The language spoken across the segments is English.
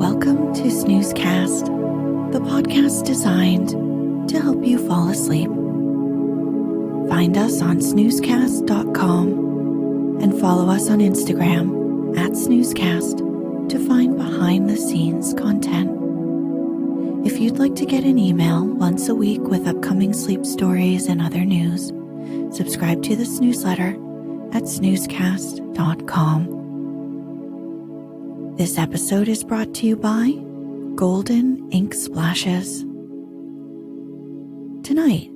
Welcome to Snoozecast, the podcast designed to help you fall asleep. Find us on snoozecast.com and follow us on Instagram @snoozecast to find behind-the-scenes content. If you'd like to get an email once a week with upcoming sleep stories and other news, subscribe to the Snoozeletter at snoozecast.com. This episode is brought to you by Golden Ink Splashes. Tonight,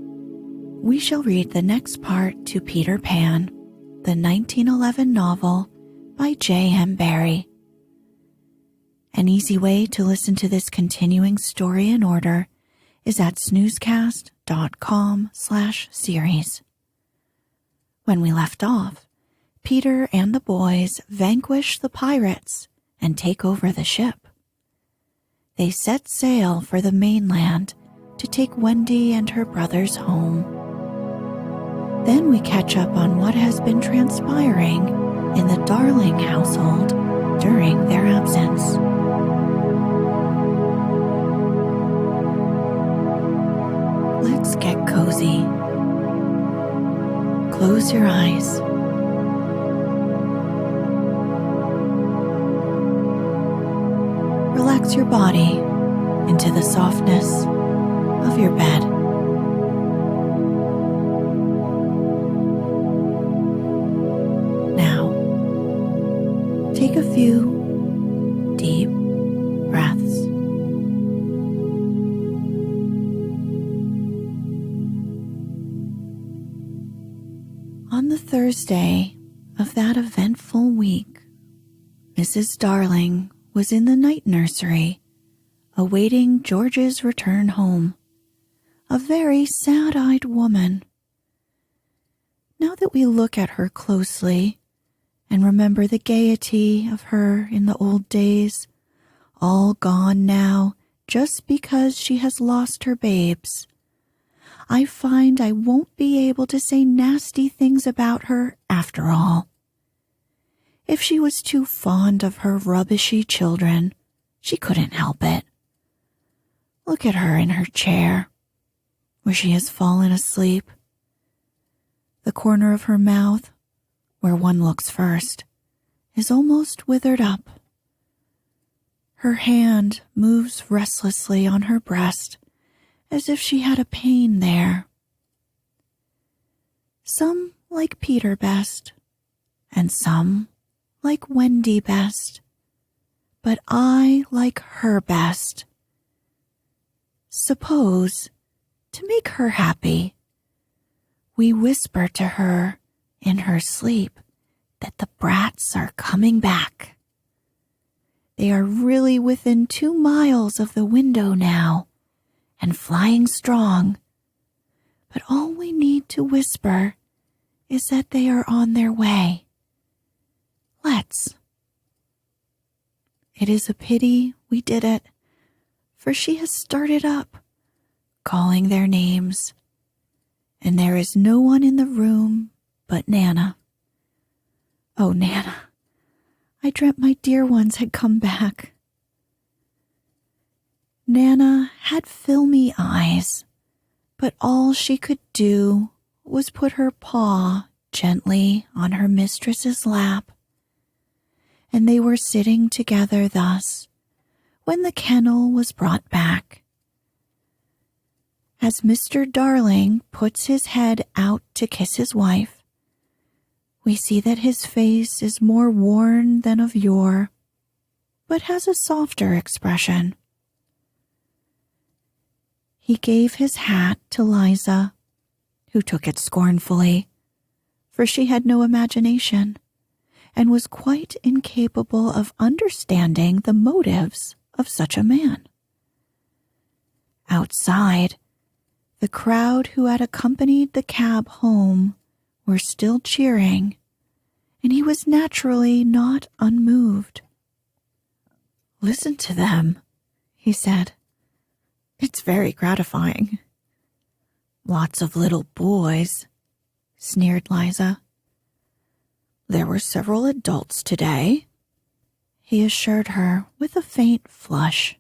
we shall read the next part to Peter Pan, the 1911 novel by J.M. Barrie. An easy way to listen to this continuing story in order is at snoozecast.com/series. When we left off, Peter and the boys vanquish the pirates and take over the ship. They set sail for the mainland to take Wendy and her brothers home. Then we catch up on what has been transpiring in the Darling household during their absence. Let's get cozy. Close your eyes. Relax your body into the softness of your bed. Now, take a few deep breaths. On the Thursday of that eventful week, Mrs. Darling was in the night nursery, awaiting George's return home, a very sad-eyed woman. Now that we look at her closely and remember the gaiety of her in the old days, all gone now just because she has lost her babes, I find I won't be able to say nasty things about her after all. If she was too fond of her rubbishy children, she couldn't help it. Look at her in her chair, where she has fallen asleep. The corner of her mouth, where one looks first, is almost withered up. Her hand moves restlessly on her breast, as if she had a pain there. Some like Peter best, and some like Wendy best, but I like her best. Suppose, to make her happy, we whisper to her in her sleep that the brats are coming back. They are really within 2 miles of the window now and flying strong, but all we need to whisper is that they are on their way. Let's. It is a pity we did it, for she has started up, calling their names, and there is no one in the room but Nana. Oh, Nana, I dreamt my dear ones had come back. Nana had filmy eyes, but all she could do was put her paw gently on her mistress's lap, and they were sitting together thus when the kennel was brought back. As Mr. Darling puts his head out to kiss his wife, we see that his face is more worn than of yore, but has a softer expression. He gave his hat to Liza, who took it scornfully, for she had no imagination and was quite incapable of understanding the motives of such a man. Outside, the crowd who had accompanied the cab home were still cheering, and he was naturally not unmoved. "Listen to them," he said. "It's very gratifying." "Lots of little boys," sneered Liza. "There were several adults today." he assured her with a faint flush.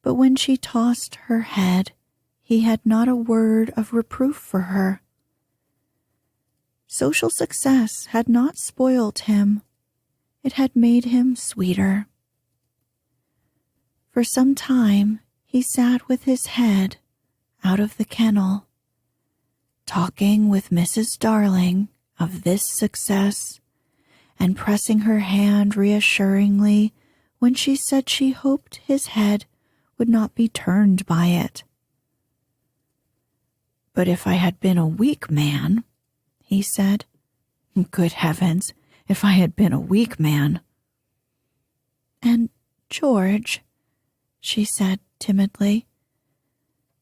But when she tossed her head, he had not a word of reproof for her. Social success had not spoiled him. It had made him sweeter. For some time, he sat with his head out of the kennel, talking with Mrs. Darling of this success and pressing her hand reassuringly when she said she hoped his head would not be turned by it. But if I had been a weak man, he said, good heavens, if I had been a weak man. And George, she said timidly,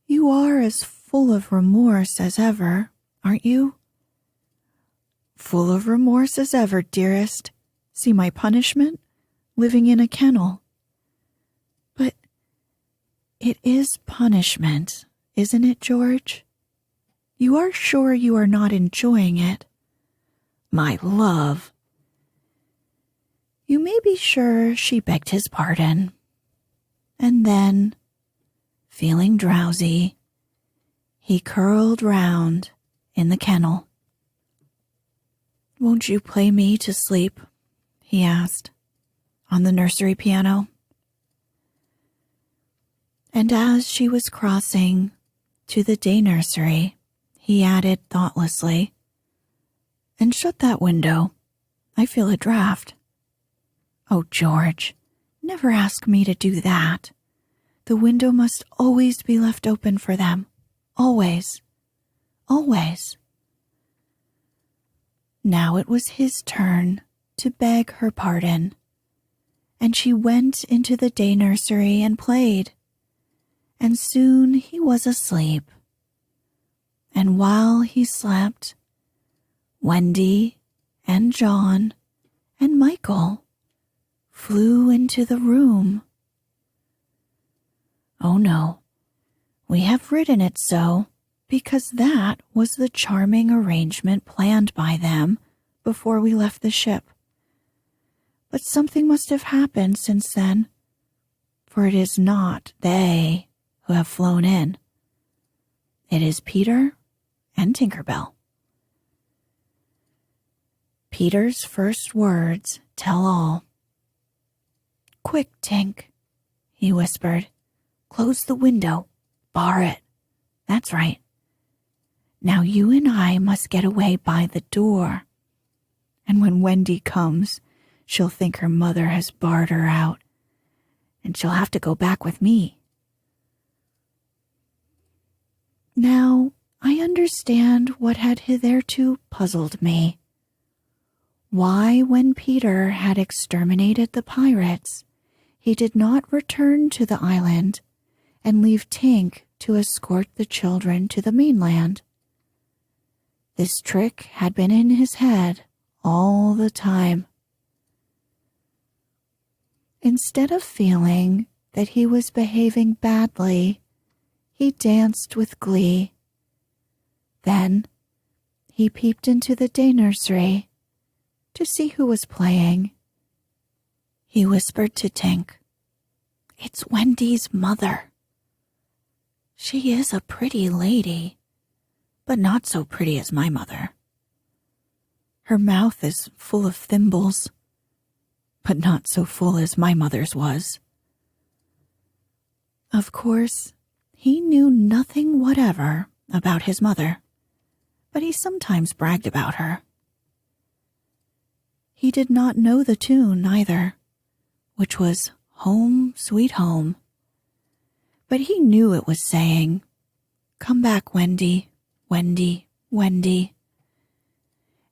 you are as full of remorse as ever, aren't you? Full of remorse as ever, dearest. See my punishment? Living in a kennel. But it is punishment, isn't it, George? You are sure you are not enjoying it? My love. You may be sure she begged his pardon. And then, feeling drowsy, he curled round in the kennel. Won't you play me to sleep? He asked, on the nursery piano. And as she was crossing to the day nursery, he added thoughtlessly, and shut that window. I feel a draft. Oh, George, never ask me to do that. The window must always be left open for them. Always. Always. Now it was his turn to beg her pardon, and she went into the day nursery and played, and soon he was asleep. And while he slept, Wendy and John and Michael flew into the room. Oh no, we have written it so because that was the charming arrangement planned by them before we left the ship. But something must have happened since then, for it is not they who have flown in. It is Peter and Tinkerbell. Peter's first words tell all. Quick, Tink, he whispered. Close the window. Bar it. That's right. Now you and I must get away by the door. And when Wendy comes, she'll think her mother has barred her out, and she'll have to go back with me. Now, I understand what had hitherto puzzled me. Why, when Peter had exterminated the pirates, he did not return to the island and leave Tink to escort the children to the mainland. This trick had been in his head all the time. Instead of feeling that he was behaving badly, he danced with glee. Then he peeped into the day nursery to see who was playing. He whispered to Tink, It's Wendy's mother. She is a pretty lady, but not so pretty as my mother. Her mouth is full of thimbles, but not so full as my mother's was. Of course, he knew nothing whatever about his mother, but he sometimes bragged about her. He did not know the tune either, which was Home, Sweet Home, but he knew it was saying, Come back, Wendy, Wendy, Wendy.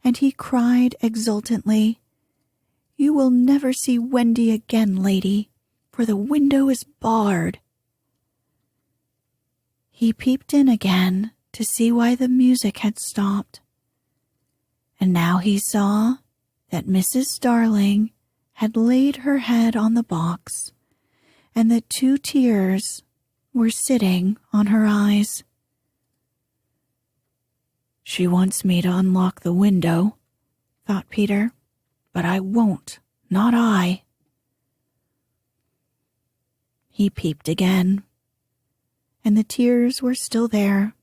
And he cried exultantly, You will never see Wendy again, lady, for the window is barred. He peeped in again to see why the music had stopped, and now he saw that Mrs. Darling had laid her head on the box, and that 2 tears were sitting on her eyes. She wants me to unlock the window, thought Peter, but I won't, not I." He peeped again, and the tears were still there,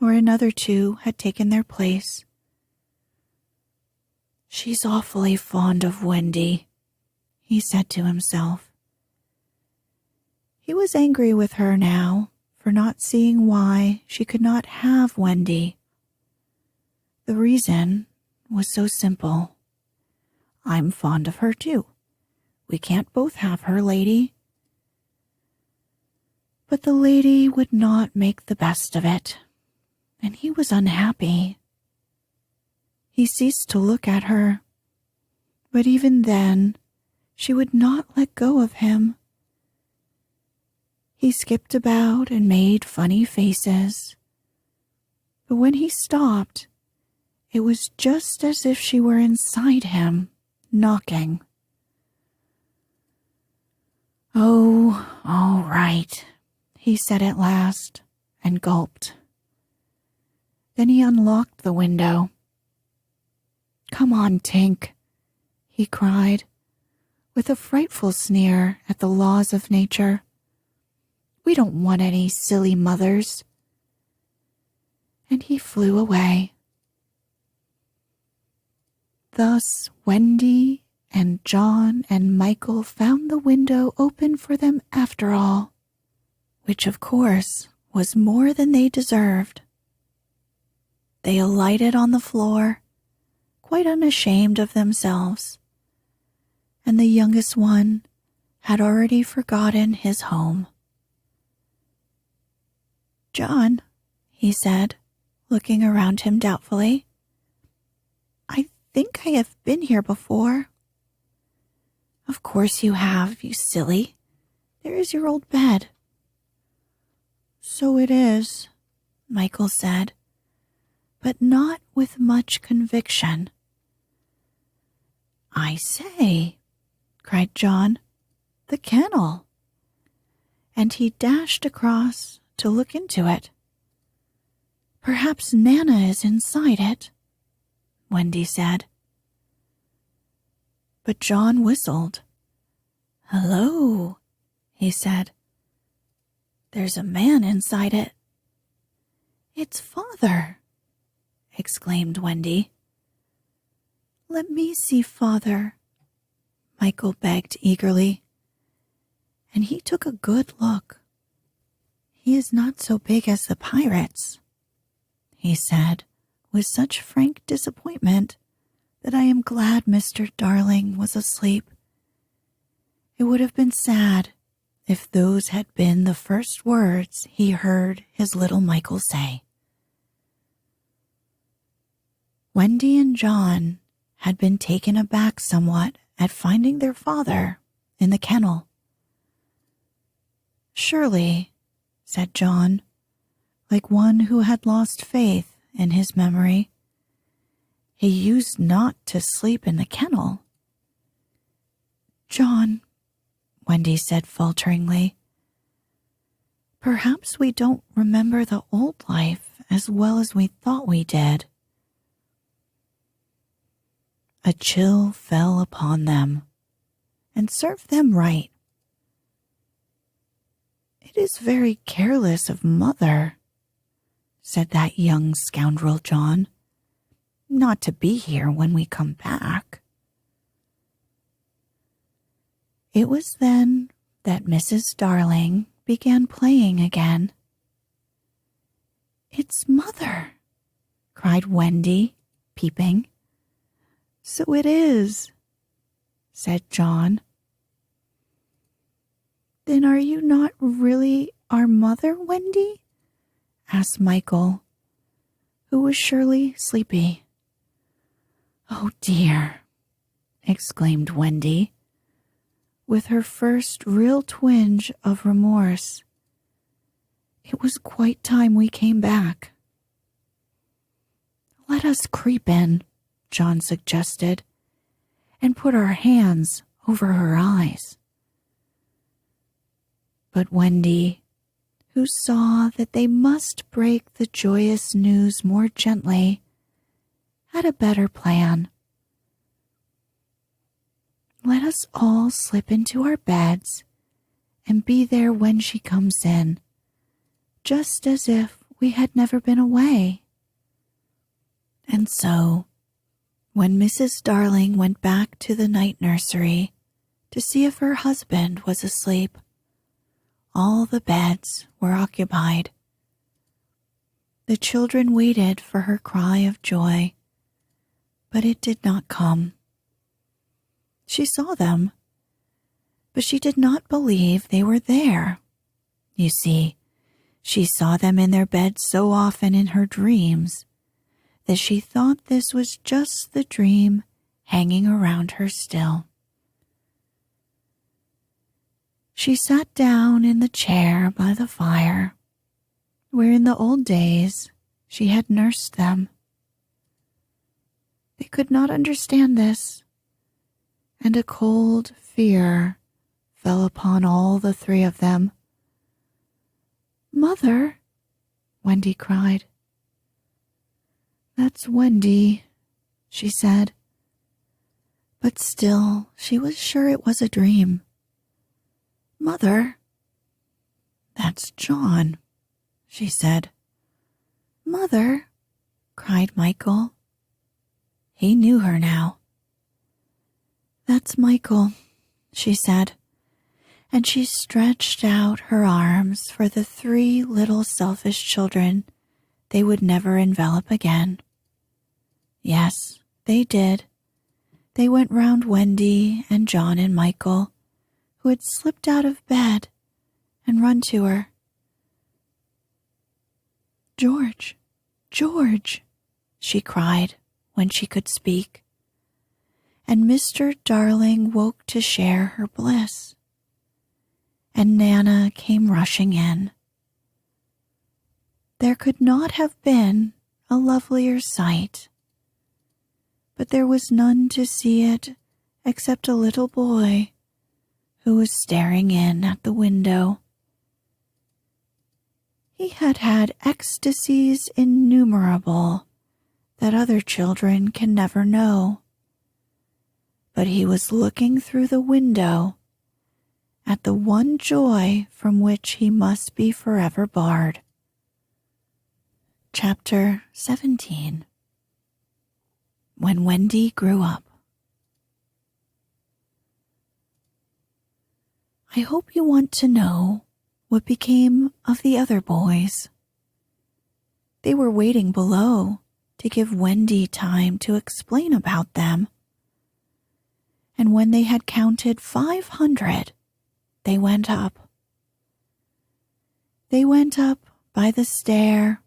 or another two had taken their place. "She's awfully fond of Wendy," he said to himself. He was angry with her now for not seeing why she could not have Wendy. The reason was so simple. "I'm fond of her too. We can't both have her, lady." But the lady would not make the best of it, and he was unhappy. He ceased to look at her, but even then she would not let go of him. He skipped about and made funny faces, but when he stopped, it was just as if she were inside him, knocking. "Oh, all right," he said at last, and gulped. Then he unlocked the window. "Come on, Tink," he cried, with a frightful sneer at the laws of nature. "We don't want any silly mothers." And he flew away. Thus Wendy and John and Michael found the window open for them after all, which of course was more than they deserved. They alighted on the floor, quite unashamed of themselves, and the youngest one had already forgotten his home. "John," he said, looking around him doubtfully, "I think I have been here before." "Of course you have, you silly. There is your old bed." "So it is," Michael said, but not with much conviction. "I say," cried John, "the kennel." And he dashed across to look into it. "Perhaps Nana is inside it," Wendy said. But John whistled. "Hello," he said. "There's a man inside it." "It's Father," exclaimed Wendy. "Let me see Father," Michael begged eagerly, and he took a good look. "He is not so big as the pirates," he said with such frank disappointment that I am glad Mr. Darling was asleep. It would have been sad if those had been the first words he heard his little Michael say. Wendy and John had been taken aback somewhat at finding their father in the kennel. "Surely," said John, like one who had lost faith in his memory, "he used not to sleep in the kennel." "John," Wendy said falteringly, "perhaps we don't remember the old life as well as we thought we did." A chill fell upon them, and served them right. "It is very careless of Mother," said that young scoundrel John, "not to be here when we come back." It was then that Mrs. Darling began playing again. "It's Mother," cried Wendy, peeping. "So it is," said John. "Then are you not really our mother, Wendy?" asked Michael, who was surely sleepy. "Oh dear," exclaimed Wendy, with her first real twinge of remorse. "It was quite time we came back." "Let us creep in," John suggested, "and put our hands over her eyes." But Wendy, who saw that they must break the joyous news more gently, had a better plan. let us all slip into our beds and be there when she comes in, just as if we had never been away." And so, when Mrs. Darling went back to the night nursery to see if her husband was asleep, all the beds were occupied. The children waited for her cry of joy, but it did not come. She saw them, but she did not believe they were there. You see, she saw them in their beds so often in her dreams that she thought this was just the dream hanging around her still. She sat down in the chair by the fire, where in the old days she had nursed them. They could not understand this, and a cold fear fell upon all the three of them. "Mother," Wendy cried. "That's Wendy," she said. But still she was sure it was a dream. "Mother." "That's John," she said. "Mother," cried Michael. He knew her now. "That's Michael," she said, and she stretched out her arms for the three little selfish children they would never envelop again. Yes, they did. They went round Wendy and John and Michael, who had slipped out of bed and run to her. "George, George," she cried when she could speak, and Mr. Darling woke to share her bliss, and Nana came rushing in. There could not have been a lovelier sight, but there was none to see it except a little boy who was staring in at the window. He had had ecstasies innumerable that other children can never know, but he was looking through the window at the one joy from which he must be forever barred. Chapter 17. When Wendy grew up. I hope you want to know what became of the other boys. They were waiting below to give Wendy time to explain about them. And when they had counted 500, they went up. They went up by the stair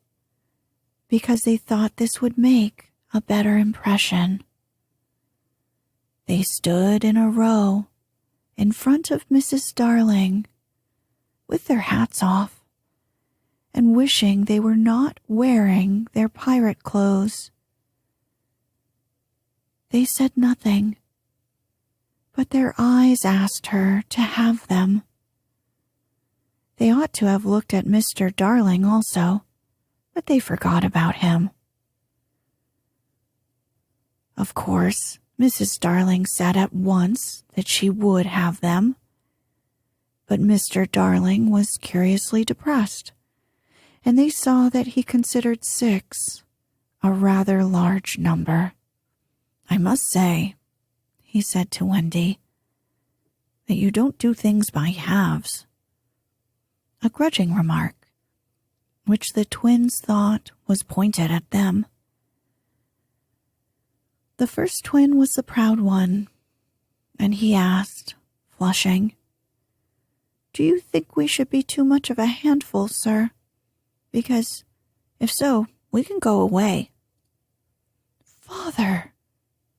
because they thought this would make a better impression. They stood in a row in front of Mrs. Darling with their hats off and wishing they were not wearing their pirate clothes. They said nothing, but their eyes asked her to have them. They ought to have looked at Mr. Darling also, but they forgot about him. Of course, Mrs. Darling said at once that she would have them, but Mr. Darling was curiously depressed, and they saw that he considered 6 a rather large number. "I must say," he said to Wendy, "that you don't do things by halves." A grudging remark, which the twins thought was pointed at them. The first twin was the proud one, and he asked, flushing, "Do you think we should be too much of a handful, sir? Because, if so, we can go away." "Father!"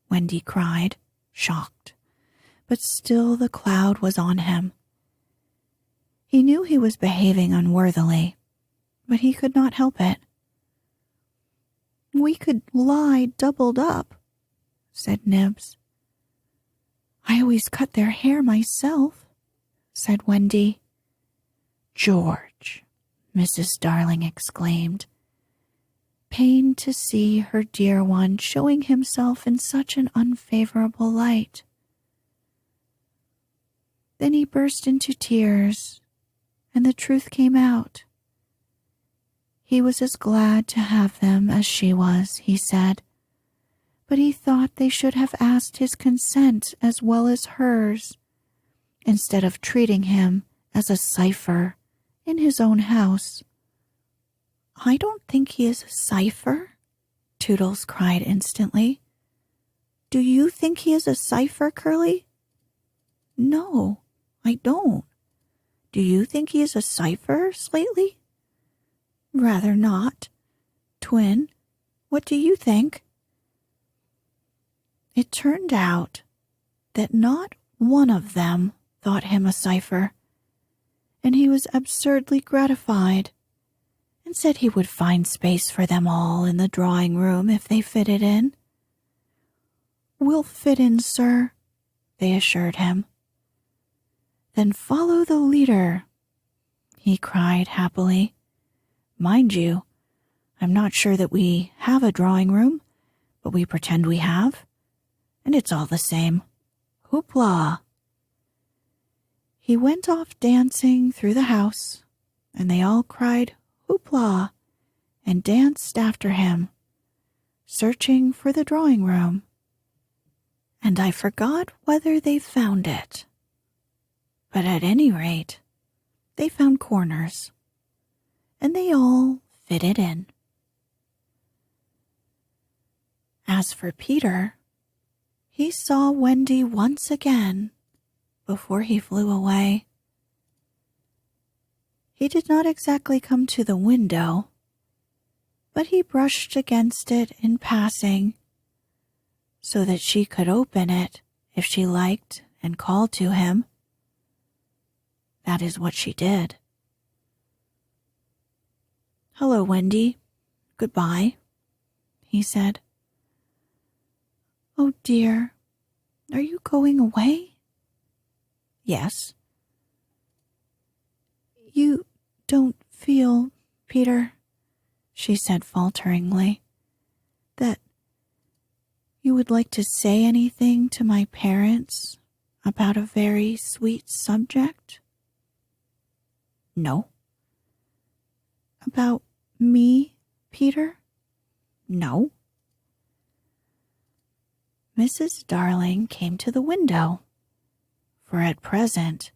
Wendy cried, shocked, but still the cloud was on him. He knew he was behaving unworthily, but he could not help it. "We could lie doubled up," said Nibs. "I always cut their hair myself," said Wendy. "George," Mrs. Darling exclaimed, pained to see her dear one showing himself in such an unfavorable light. Then he burst into tears, and the truth came out. He was as glad to have them as she was, he said, but he thought they should have asked his consent as well as hers, instead of treating him as a cipher in his own house. I don't think he is a cipher, Toodles cried instantly. Do you think he is a cipher, Curly? No, I don't. Do you think he is a cipher, Slately? Rather not. Twin, what do you think? It turned out that not one of them thought him a cipher, and he was absurdly gratified and said he would find space for them all in the drawing room if they fitted in. We'll fit in, sir, they assured him. Then follow the leader, he cried happily. Mind you, I'm not sure that we have a drawing room, but we pretend we have, and it's all the same. Hoopla! He went off dancing through the house, and they all cried hoopla and danced after him, searching for the drawing room. And I forgot whether they found it. But at any rate, they found corners, and they all fitted in. As for Peter, he saw Wendy once again before he flew away. He did not exactly come to the window, but he brushed against it in passing so that she could open it if she liked and call to him. That is what she did. Hello, Wendy. Goodbye, he said. Oh, dear. Are you going away? Yes. You don't feel, Peter, she said falteringly, that you would like to say anything to my parents about a very sweet subject? No. About me, Peter? No. Mrs. Darling came to the window, for at present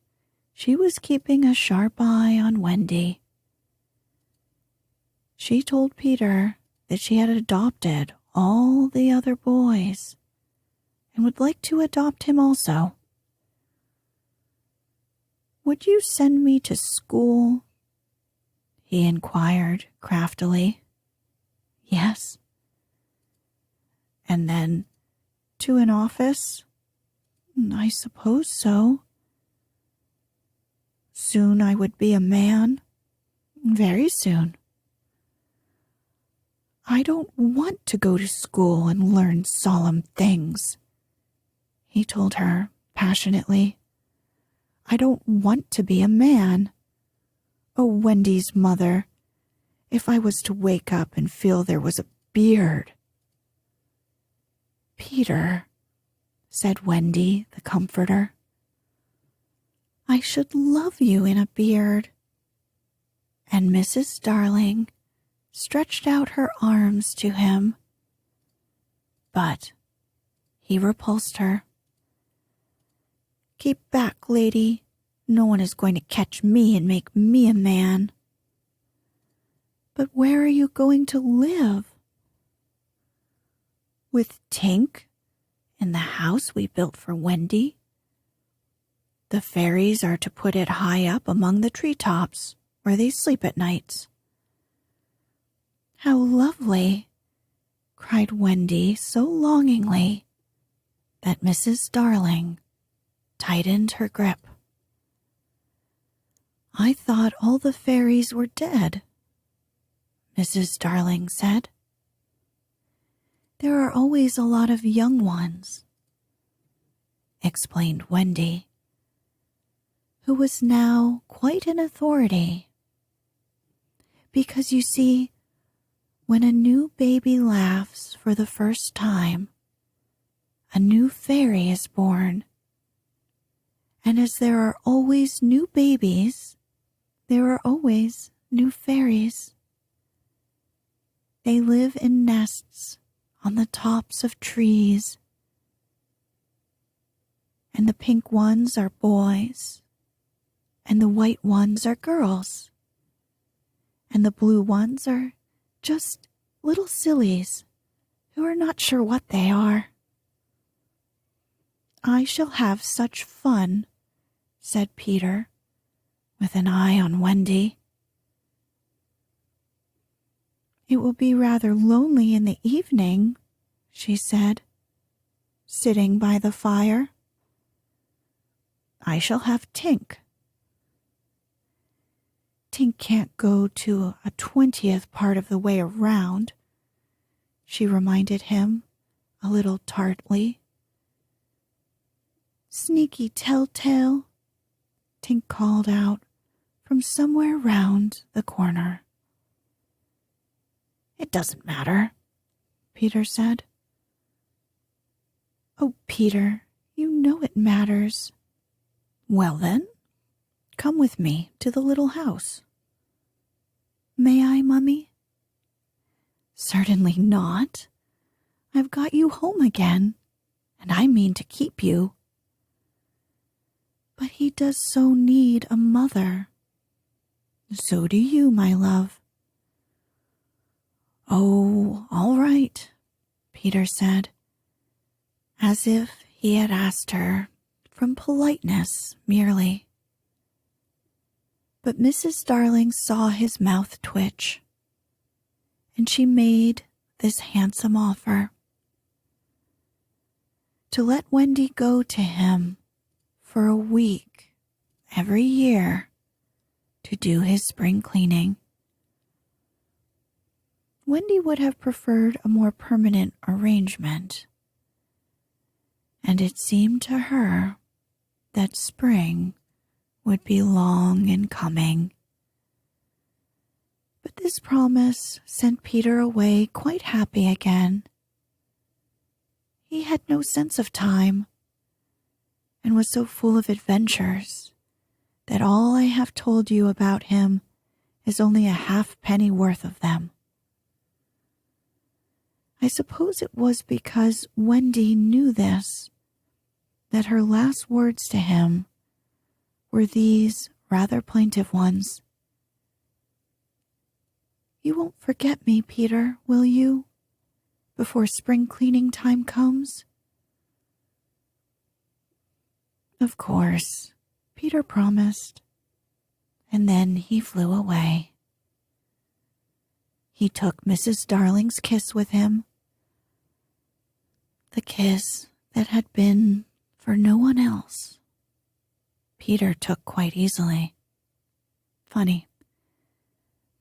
she was keeping a sharp eye on Wendy. She told Peter that she had adopted all the other boys and would like to adopt him also. Would you send me to school? He inquired craftily. Yes. And then to an office? I suppose so. Soon I would be a man. Very soon. I don't want to go to school and learn solemn things, he told her passionately. I don't want to be a man. Oh, Wendy's mother, if I was to wake up and feel there was a beard. Peter, said Wendy, the comforter, I should love you in a beard. And Mrs. Darling stretched out her arms to him. But he repulsed her. Keep back, lady. No one is going to catch me and make me a man. But where are you going to live? With Tink in the house we built for Wendy. The fairies are to put it high up among the treetops where they sleep at nights. How lovely, cried Wendy so longingly that Mrs. Darling tightened her grip. I thought all the fairies were dead, Mrs. Darling said. There are always a lot of young ones, explained Wendy, who was now quite in authority. Because you see, when a new baby laughs for the first time, a new fairy is born. And as there are always new babies, there are always new fairies. They live in nests on the tops of trees. And the pink ones are boys, and the white ones are girls, and the blue ones are just little sillies who are not sure what they are. I shall have such fun, said Peter, with an eye on Wendy. It will be rather lonely in the evening, she said, sitting by the fire. I shall have Tink. Tink can't go to a 20th part of the way around, she reminded him a little tartly. Sneaky telltale, Tink called out from somewhere round the corner. It doesn't matter, Peter said. Oh, Peter, you know it matters. Well then, come with me to the little house. May I, Mummy? Certainly not. I've got you home again, and I mean to keep you. But he does so need a mother. So do you, my love. Oh, all right, Peter said, as if he had asked her from politeness merely. But Mrs. Darling saw his mouth twitch, and she made this handsome offer. To let Wendy go to him for a week every year to do his spring cleaning. Wendy would have preferred a more permanent arrangement, and it seemed to her that spring would be long in coming. But this promise sent Peter away quite happy again. He had no sense of time, and was so full of adventures that all I have told you about him is only a halfpenny worth of them. I suppose it was because Wendy knew this, that her last words to him were these rather plaintive ones. You won't forget me, Peter, will you, before spring cleaning time comes? Of course, Peter promised, and then he flew away. He took Mrs. Darling's kiss with him, the kiss that had been for no one else. Peter took quite easily. Funny,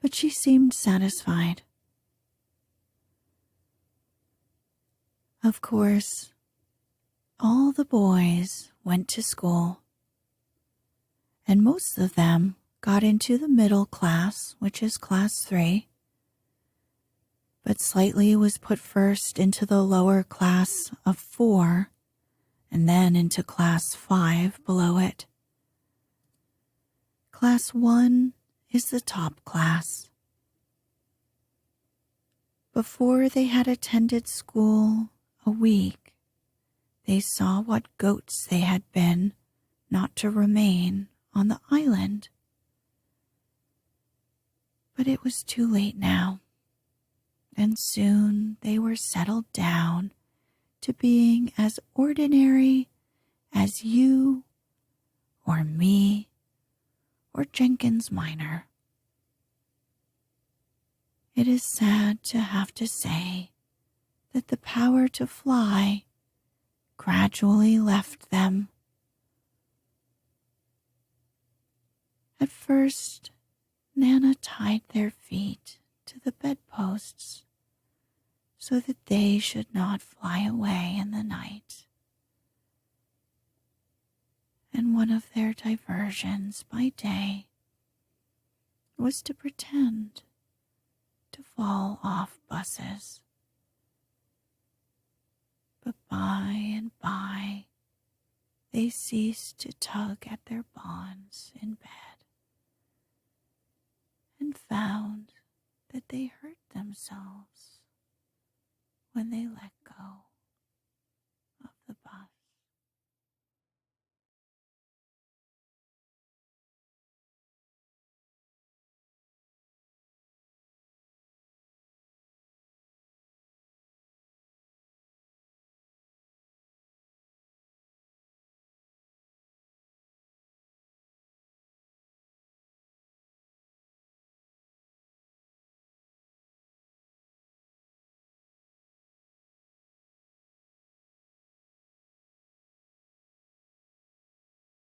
but she seemed satisfied. Of course, all the boys went to school, and most of them got into the middle class, which is class 3, but Slightly was put first into the lower class of 4, and then into class 5 below it. Class 1 is the top class. Before they had attended school a week, they saw what goats they had been not to remain on the island. But it was too late now, and soon they were settled down to being as ordinary as you or me or Jenkins Minor. It is sad to have to say that the power to fly gradually left them. At first, Nana tied their feet to the bedposts so that they should not fly away in the night. And one of their diversions by day was to pretend to fall off buses. But by and by, they ceased to tug at their bonds in bed and found that they hurt themselves when they let